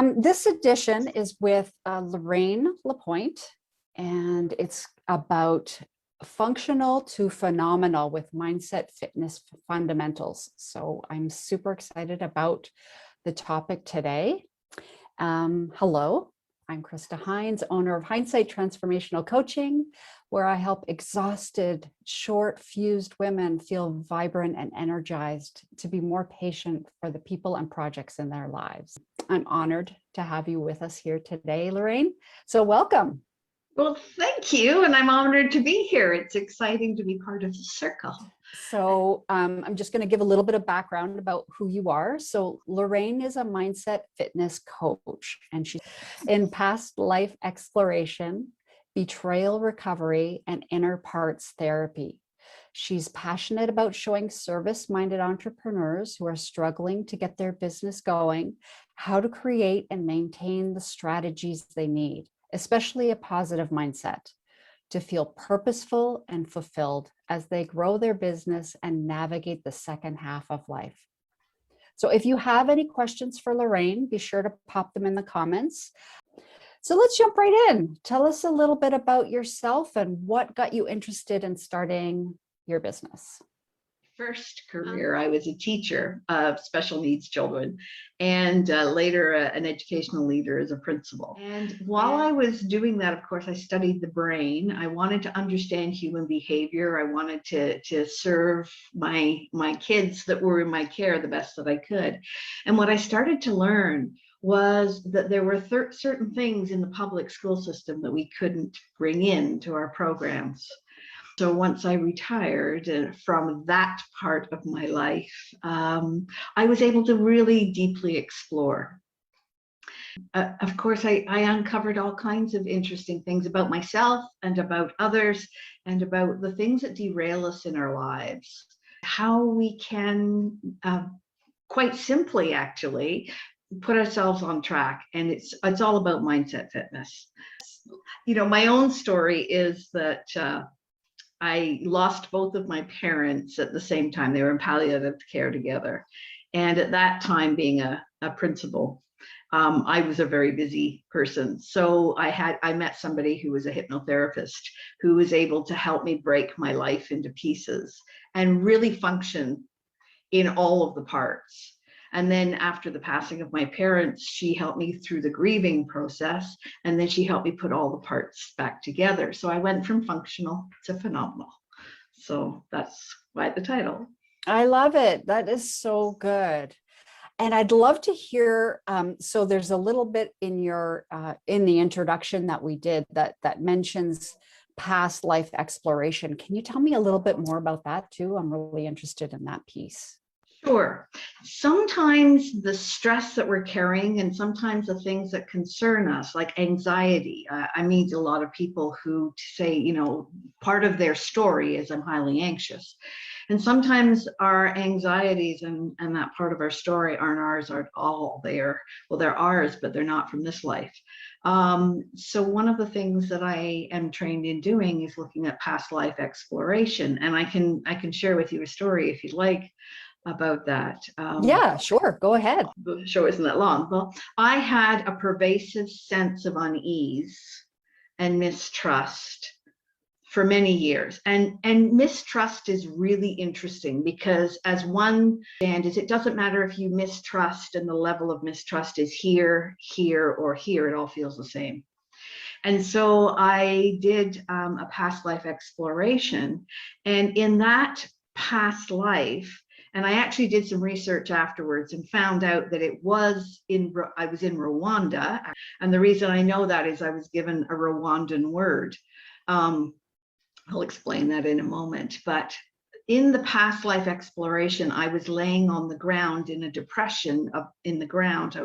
This edition is with Lorraine LaPointe, and it's about functional to phenomenal with mindset fitness fundamentals. So I'm super excited about the topic today. Hello, I'm Krista Hinds, owner of Hindsight Transformational Coaching, where I help exhausted, short-fused women feel vibrant and energized to be more patient for the people and projects in their lives. I'm honored to have you with us here today, Lorraine. So welcome. Well, thank you. And I'm honored to be here. It's exciting to be part of the circle. So I'm just going to give a little bit of background about who you are. So Lorraine is a mindset fitness coach, and she's in past life exploration, betrayal recovery, and inner parts therapy. She's passionate about showing service-minded entrepreneurs who are struggling to get their business going how to create and maintain the strategies they need, especially a positive mindset, to feel purposeful and fulfilled as they grow their business and navigate the second half of life. So if you have any questions for Lorraine, be sure to pop them in the comments. So let's jump right in. Tell us a little bit about yourself and what got you interested in starting your business. First career, I was a teacher of special needs children, and later an educational leader as a principal. And while I was doing that, of course, I studied the brain. I wanted to understand human behavior. I wanted to serve my kids that were in my care the best that I could. And what I started to learn was that there were certain things in the public school system that we couldn't bring into our programs. So once I retired from that part of my life, I was able to really deeply explore. Of course, I uncovered all kinds of interesting things about myself and about others and about the things that derail us in our lives. How we can, quite simply actually, put ourselves on track. And it's all about mindset fitness. You know, my own story is that I lost both of my parents at the same time. They were in palliative care together. And at that time, being a principal, I was a very busy person. So I met somebody who was a hypnotherapist who was able to help me break my life into pieces and really function in all of the parts. And then after the passing of my parents, she helped me through the grieving process. And then she helped me put all the parts back together. So I went from functional to phenomenal. So that's why the title. I love it. That is so good. And I'd love to hear, so there's a little bit in your, in the introduction that we did that mentions past life exploration. Can you tell me a little bit more about that too? I'm really interested in that piece. Sure. Sometimes the stress that we're carrying and sometimes the things that concern us, like anxiety. I meet a lot of people who say, you know, part of their story is I'm highly anxious. And sometimes our anxieties and that part of our story aren't ours at all. They're ours, but they're not from this life. So one of the things that I am trained in doing is looking at past life exploration. And I can share with you a story if you'd like about that. Yeah, sure. Go ahead. The show isn't that long. Well, I had a pervasive sense of unease and mistrust for many years. And mistrust is really interesting because as one stand is, it doesn't matter if you mistrust and the level of mistrust is here, or here, it all feels the same. And so I did a past life exploration, and in that past life, and I actually did some research afterwards and found out that I was in Rwanda. And the reason I know that is I was given a Rwandan word. I'll explain that in a moment. But in the past life exploration, I was laying on the ground in a depression in the ground.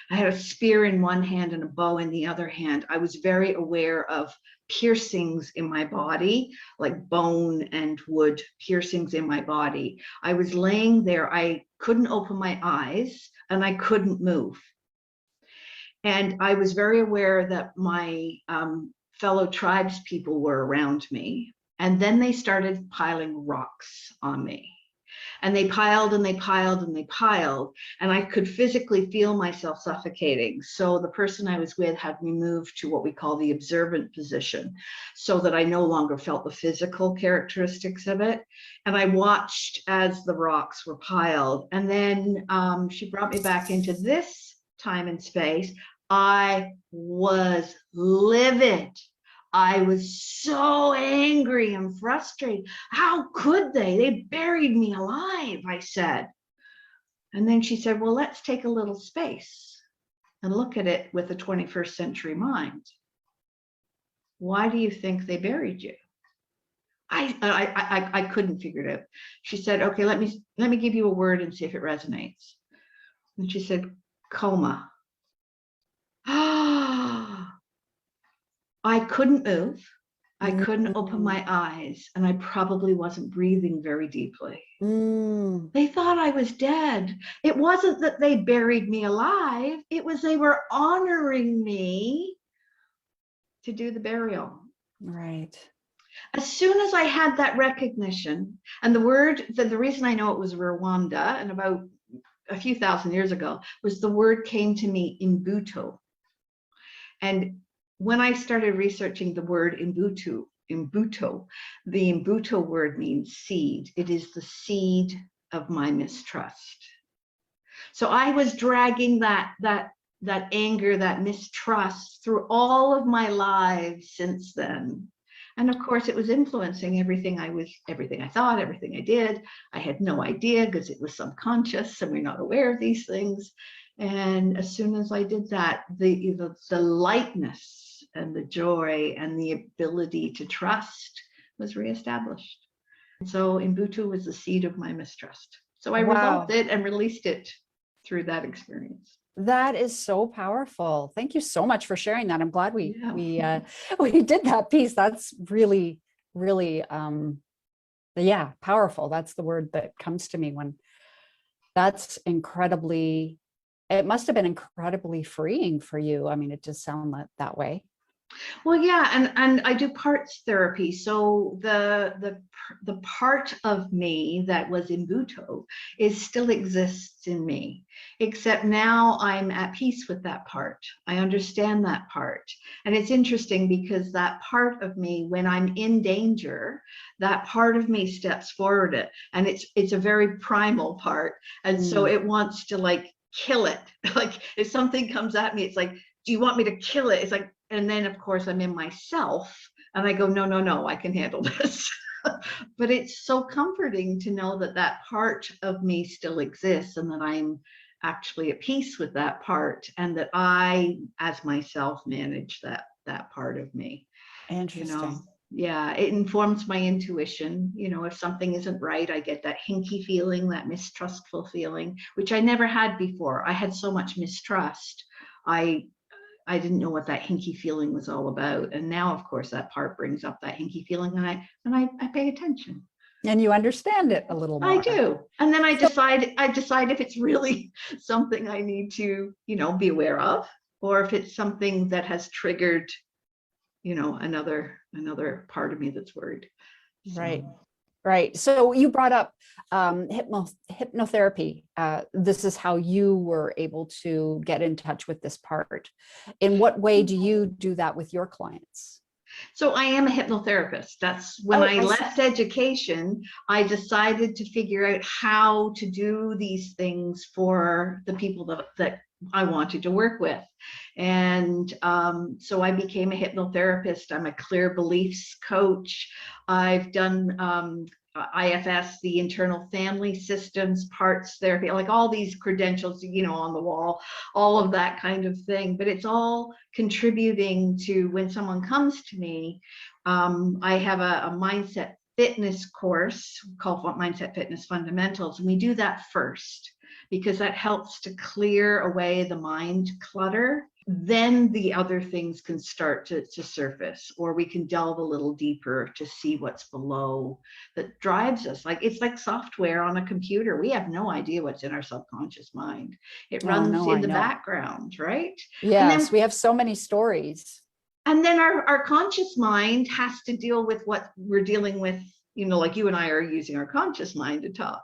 I had a spear in one hand and a bow in the other hand. I was very aware of piercings in my body, like bone and wood piercings in my body. I was laying there. I couldn't open my eyes and I couldn't move. And I was very aware that my fellow tribes people were around me. And then they started piling rocks on me. And they piled and they piled and they piled. And I could physically feel myself suffocating. So the person I was with had me move to what we call the observant position, so that I no longer felt the physical characteristics of it. And I watched as the rocks were piled. And then she brought me back into this time and space. I was livid. I was so angry and frustrated. How could they? They buried me alive, I said. And then she said, well, let's take a little space and look at it with a 21st century mind. Why do you think they buried you? I couldn't figure it out. She said, okay, let me give you a word and see if it resonates. And she said, coma. I couldn't move. I couldn't open my eyes, and I probably wasn't breathing very deeply. They thought I was dead. It wasn't that they buried me alive. It was they were honoring me to do the burial. Right. As soon as I had that recognition, and the reason I know it was Rwanda, and about a few thousand years ago, was the word came to me, imbuto. And when I started researching the word imbuto, the imbuto word means seed. It is the seed of my mistrust. So I was dragging that anger, that mistrust through all of my lives since then. And of course, it was influencing everything I thought, everything I did. I had no idea because it was subconscious and we're not aware of these things. And as soon as I did that, the lightness and the joy and the ability to trust was reestablished. So Imbuto was the seed of my mistrust. So I resolved it and released it through that experience. That is so powerful. Thank you so much for sharing that. I'm glad we did that piece. That's really, really, powerful. That's the word that comes to me when that's incredibly, it must have been incredibly freeing for you. I mean, it just sounded that way. Well, yeah, and I do parts therapy. So the part of me that was Imbuto still exists in me, except now I'm at peace with that part. I understand that part. And it's interesting because that part of me, when I'm in danger, that part of me steps forward and it's a very primal part. And so it wants to like kill it. Like if something comes at me, it's like, do you want me to kill it? It's like, and then of course I'm in myself and I go, no, I can handle this. But it's so comforting to know that that part of me still exists and that I'm actually at peace with that part and that I, as myself, manage that part of me. Interesting. You know? Yeah, it informs my intuition. You know, if something isn't right, I get that hinky feeling, that mistrustful feeling, which I never had before. I had so much mistrust. I didn't know what that hinky feeling was all about. And now, of course, that part brings up that hinky feeling and I pay attention. And you understand it a little more. I do. And then I decide if it's really something I need to, be aware of, or if it's something that has triggered, another part of me that's worried. So. Right. So you brought up hypnotherapy. This is how you were able to get in touch with this part. In what way do you do that with your clients? So I am a hypnotherapist. That's when I left education, I decided to figure out how to do these things for the people that I wanted to work with. And so I became a hypnotherapist. I'm a clear beliefs coach. I've done IFS, the internal family systems parts therapy, like all these credentials, on the wall, all of that kind of thing. But it's all contributing to when someone comes to me. I have a mindset fitness course called Mindset Fitness Fundamentals. And we do that first because that helps to clear away the mind clutter. Then the other things can start to surface, or we can delve a little deeper to see what's below that drives us. It's like software on a computer. We have no idea what's in our subconscious mind. It runs in the background, right? Yes, we have so many stories. And then our conscious mind has to deal with what we're dealing with like you and I are using our conscious mind to talk.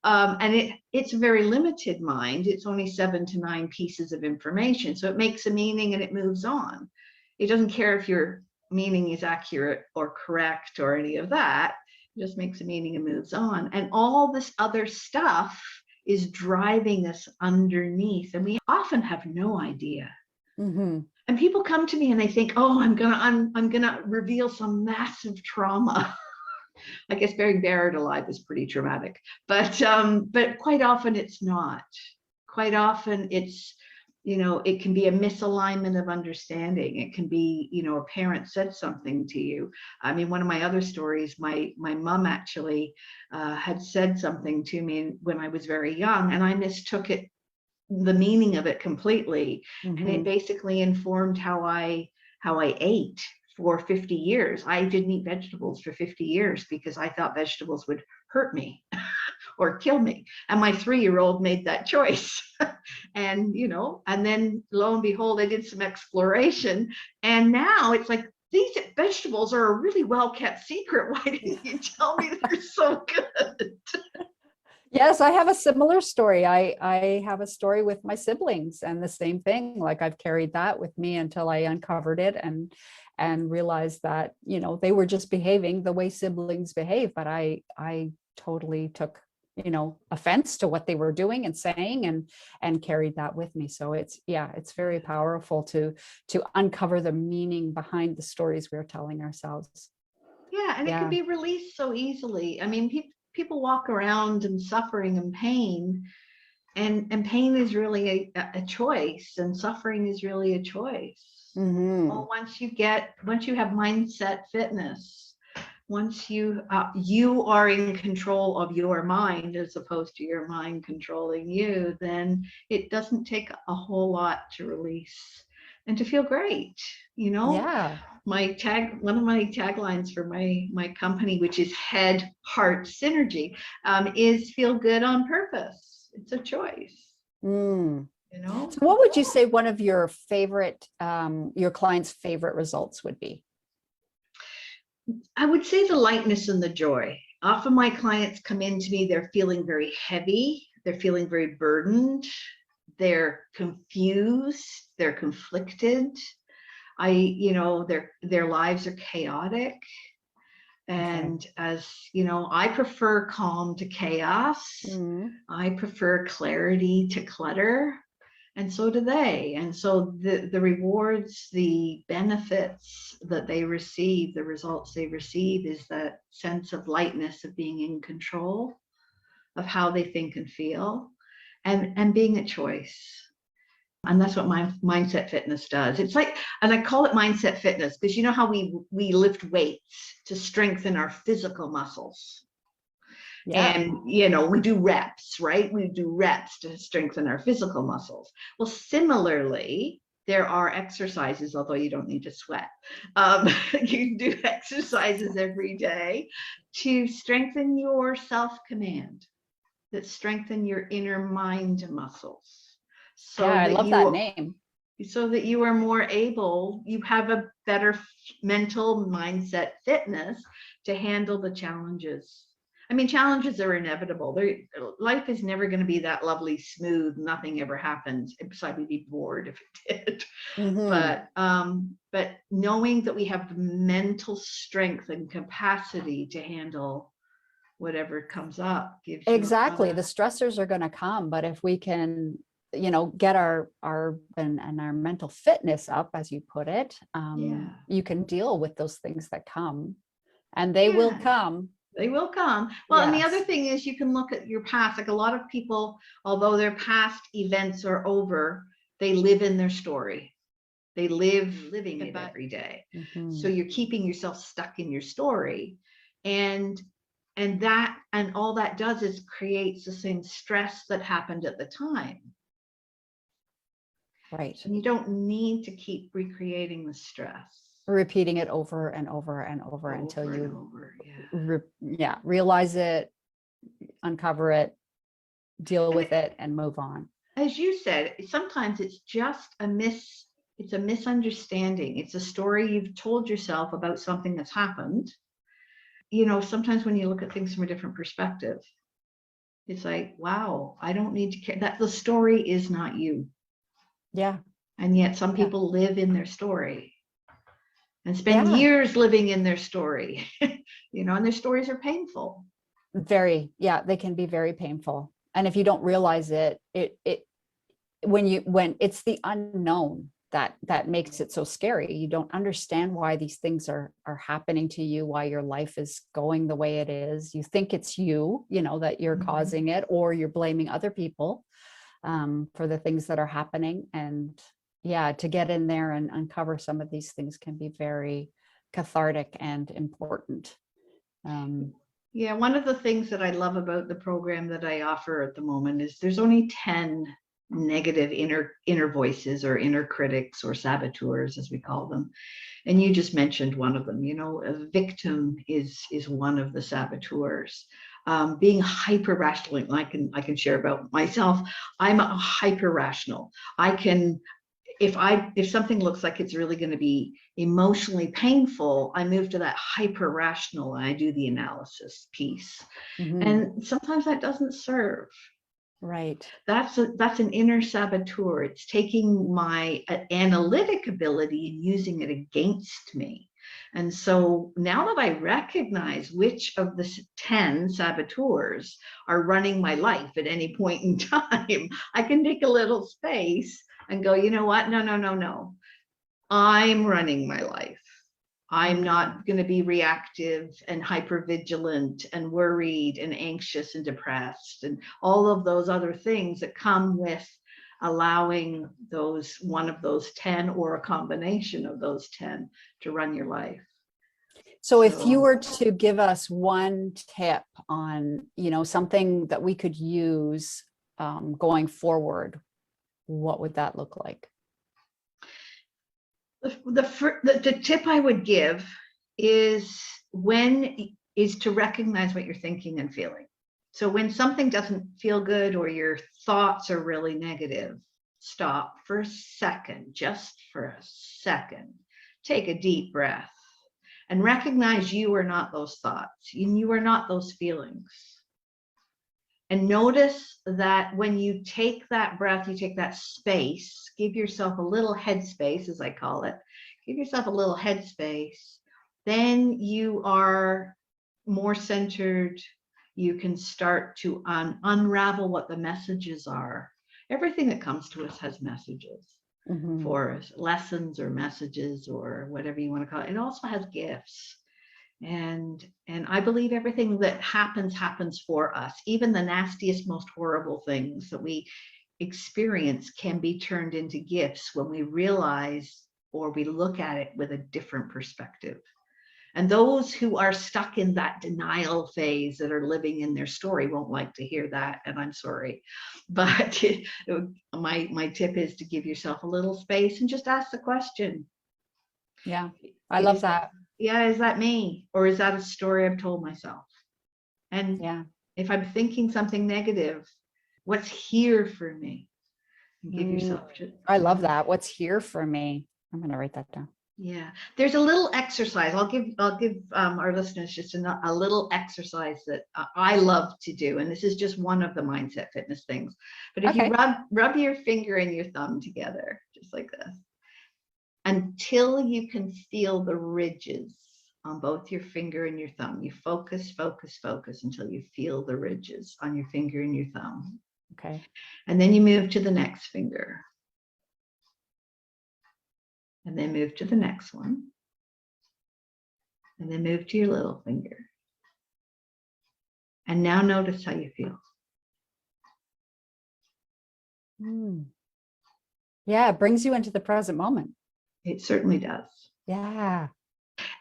And it's a very limited mind. It's only 7 to 9 pieces of information. So it makes a meaning and it moves on. It doesn't care if your meaning is accurate or correct or any of that. It just makes a meaning and moves on. And all this other stuff is driving us underneath. And we often have no idea. Mm-hmm. And people come to me and they think, oh, I'm gonna reveal some massive trauma. I guess being buried alive is pretty traumatic, but quite often it's not. Quite often it's, it can be a misalignment of understanding. It can be, a parent said something to you. I mean, one of my other stories, my mom actually had said something to me when I was very young, and I mistook it, the meaning of it completely. Mm-hmm. And it basically informed how I ate for 50 years. I didn't eat vegetables for 50 years because I thought vegetables would hurt me or kill me. And my 3-year-old made that choice. And, and then lo and behold, I did some exploration. And now it's like, these vegetables are a really well-kept secret. Why didn't you tell me they're so good? Yes, I have a similar story. I have a story with my siblings, and the same thing. Like, I've carried that with me until I uncovered it and realized that, they were just behaving the way siblings behave. But I totally took, offense to what they were doing and saying, and carried that with me. So it's very powerful to uncover the meaning behind the stories we're telling ourselves. Yeah, and it can be released so easily. I mean, people walk around in suffering and pain, and pain is really a choice, and suffering is really a choice. Mm-hmm. Well, once you have mindset fitness, once you are in control of your mind as opposed to your mind controlling you, then it doesn't take a whole lot to release and to feel great. Yeah. One of my taglines for my company, which is Head Heart Synergy, is feel good on purpose. It's a choice. So what would you say one of your favorite, your clients' favorite results would be? I would say the lightness and the joy. Often my clients come in to me, they're feeling very heavy, they're feeling very burdened, they're confused, they're conflicted. Their lives are chaotic. And as I prefer calm to chaos. Mm-hmm. I prefer clarity to clutter. And so do they. And so the rewards, the benefits that they receive, the results they receive is that sense of lightness, of being in control of how they think and feel, and being a choice. And that's what my mindset fitness does. It's like, and I call it mindset fitness because you know how we lift weights to strengthen our physical muscles. Yeah. And, we do reps, right? We do reps to strengthen our physical muscles. Well, similarly, there are exercises, although you don't need to sweat. You do exercises every day to strengthen your self-command, that strengthen your inner mind muscles. So I love that name. So that you are more able, you have a better mental mindset fitness to handle the challenges. I mean, challenges are inevitable. Life is never going to be that lovely, smooth, nothing ever happens. Besides, we'd be bored if it did. Mm-hmm. But knowing that we have the mental strength and capacity to handle whatever comes up gives you exactly. The stressors are going to come, but if we can, get our mental fitness up, as you put it, you can deal with those things that come, and they will come. They will come. Well, and the other thing is you can look at your past. Like a lot of people, although their past events are over, they live in their story. They living it every day. Mm-hmm. So you're keeping yourself stuck in your story. And all that does is creates the same stress that happened at the time. Right. And you don't need to keep recreating the stress. Repeating it over and over and over until you realize it, uncover it, deal with it, and move on. As you said, sometimes it's just it's a misunderstanding. It's a story you've told yourself about something that's happened. sometimes when you look at things from a different perspective, it's like, wow, I don't need to care. That the story is not you. Yeah. And yet some Yeah. people live in their story and spend Yeah. years living in their story, and their stories are painful. Yeah, they can be very painful. And if you don't realize it, when it's the unknown that makes it so scary. You don't understand why these things are happening to you, why your life is going the way it is. You think it's you, that you're causing it, or you're blaming other people for the things that are happening. And yeah, to get in there and uncover some of these things can be very cathartic and important. Yeah, one of the things that I love about the program that I offer at the moment is there's only 10 negative inner voices, or inner critics, or saboteurs, as we call them. And you just mentioned one of them. A victim is one of the saboteurs. Being hyper rational. I can share about myself. I'm a hyper rational. I can, if something looks like it's really going to be emotionally painful, I move to that hyper rational and I do the analysis piece. And sometimes that doesn't serve. Right. That's an inner saboteur. It's taking my analytic ability and using it against me. And so now that I recognize which of the 10 saboteurs are running my life at any point in time, I can take a little space and go, you know what? No. I'm running my life. I'm not going to be reactive and hypervigilant and worried and anxious and depressed and all of those other things that come with allowing one of those 10 or a combination of those 10 to run your life. So if you were to give us one tip on, something that we could use going forward, what would that look like? The tip I would give is to recognize what you're thinking and feeling. So when something doesn't feel good or your thoughts are really negative, stop for a second, just for a second. Take a deep breath and recognize you are not those thoughts, and you are not those feelings. And notice that when you take that breath, you take that space, give yourself a little headspace, as I call it, give yourself a little headspace, then you are more centered. You can start to unravel what the messages are. Everything that comes to us has messages for us, lessons or messages or whatever you want to call it. It also has gifts. And I believe everything that happens for us. Even the nastiest, most horrible things that we experience can be turned into gifts when we realize or we look at it with a different perspective. And those who are stuck in that denial phase that are living in their story won't like to hear that, and I'm sorry. But my tip is to give yourself a little space and just ask the question. Yeah, I love that. Yeah, is that me? Or is that a story I've told myself? And if I'm thinking something negative, what's here for me? Give yourself. I love that. What's here for me? I'm going to write that down. Yeah, there's a little exercise. I'll give our listeners just a little exercise that I love to do, and this is just one of the mindset fitness things. But if you rub your finger and your thumb together, just like this, until you can feel the ridges on both your finger and your thumb. You focus until you feel the ridges on your finger and your thumb. Okay. And then you move to the next finger. And then move to the next one. And then move to your little finger. And now notice how you feel. Yeah, it brings you into the present moment. It certainly does. Yeah.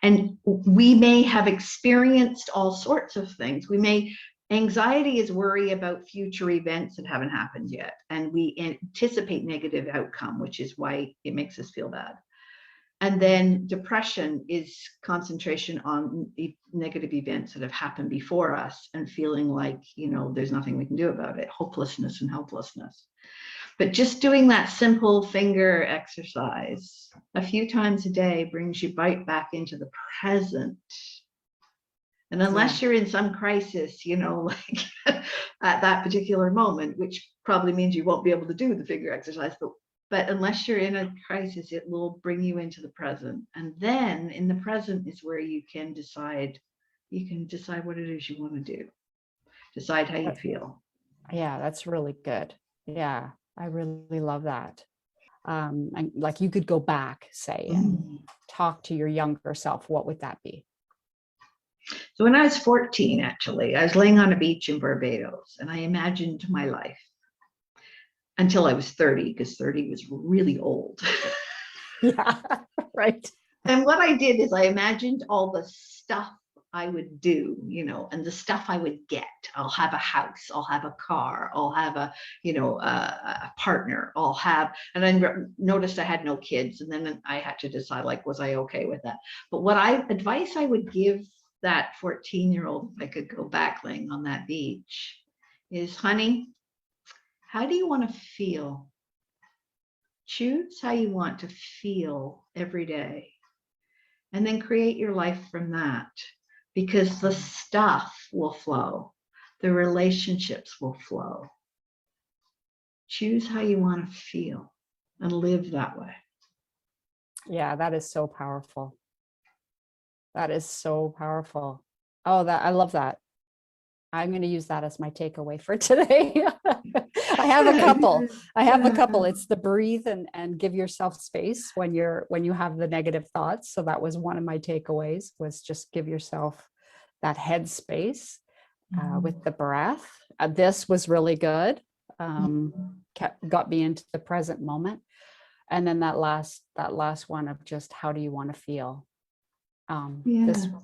And we may have experienced all sorts of things. Anxiety is worry about future events that haven't happened yet. And we anticipate negative outcome, which is why it makes us feel bad. And then depression is concentration on negative events that have happened before us and feeling like, there's nothing we can do about it, hopelessness and helplessness. But just doing that simple finger exercise a few times a day brings you right back into the present. And unless you're in some crisis, you know, like at that particular moment, which probably means you won't be able to do the figure exercise, but unless you're in a crisis, it will bring you into the present. And then in the present is where you can decide what it is you want to do, decide how you feel. Yeah, that's really good. Yeah, I really love that. And like you could go back, say, and talk to your younger self. What would that be? So when I was 14, actually, I was laying on a beach in Barbados and I imagined my life until I was 30, because 30 was really old. Yeah, right. And what I did is I imagined all the stuff I would do, you know, and the stuff I would get. I'll have a house, I'll have a car, I'll have a, you know, a partner, I'll have, and then noticed I had no kids. And then I had to decide, like, was I okay with that? But advice I would give that 14-year-old, if I could go back laying on that beach, is, honey, how do you want to feel? Choose how you want to feel every day, and then create your life from that, because the stuff will flow, the relationships will flow. Choose how you want to feel and live that way. Yeah, that is so powerful. That is so powerful. Oh, I love that. I'm going to use that as my takeaway for today. I have a couple. It's the breathe and give yourself space when you have the negative thoughts. So that was one of my takeaways, was just give yourself that head space with the breath. This was really good. Got me into the present moment. And then that last one of just, how do you want to feel?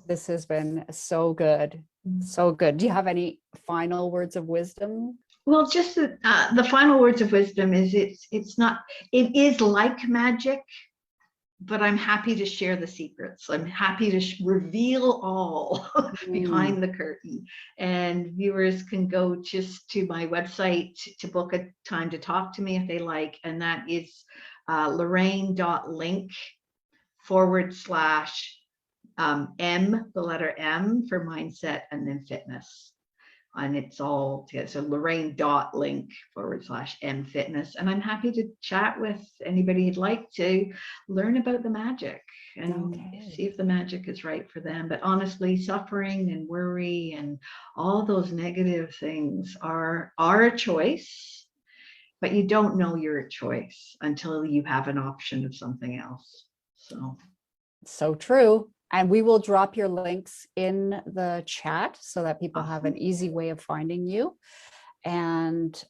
This has been so good. So good. Do you have any final words of wisdom? Well, just the final words of wisdom is, it is like magic, but I'm happy to share the secrets. I'm happy to reveal all behind the curtain. And viewers can go just to my website to book a time to talk to me if they like. And that is Lorraine.link / M, the letter M for mindset, and then fitness. And it's all together. So Lorraine.link / M fitness. And I'm happy to chat with anybody who'd like to learn about the magic and see if the magic is right for them. But honestly, suffering and worry and all those negative things are a choice, but you don't know you're a choice until you have an option of something else. So true. And we will drop your links in the chat so that people have an easy way of finding you. And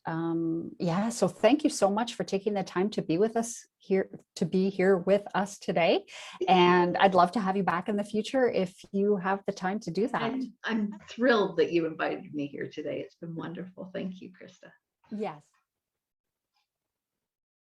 yeah, so thank you so much for taking the time to be with us here, with us today. And I'd love to have you back in the future if you have the time to do that. And I'm thrilled that you invited me here today. It's been wonderful. Thank you, Krista. Yes.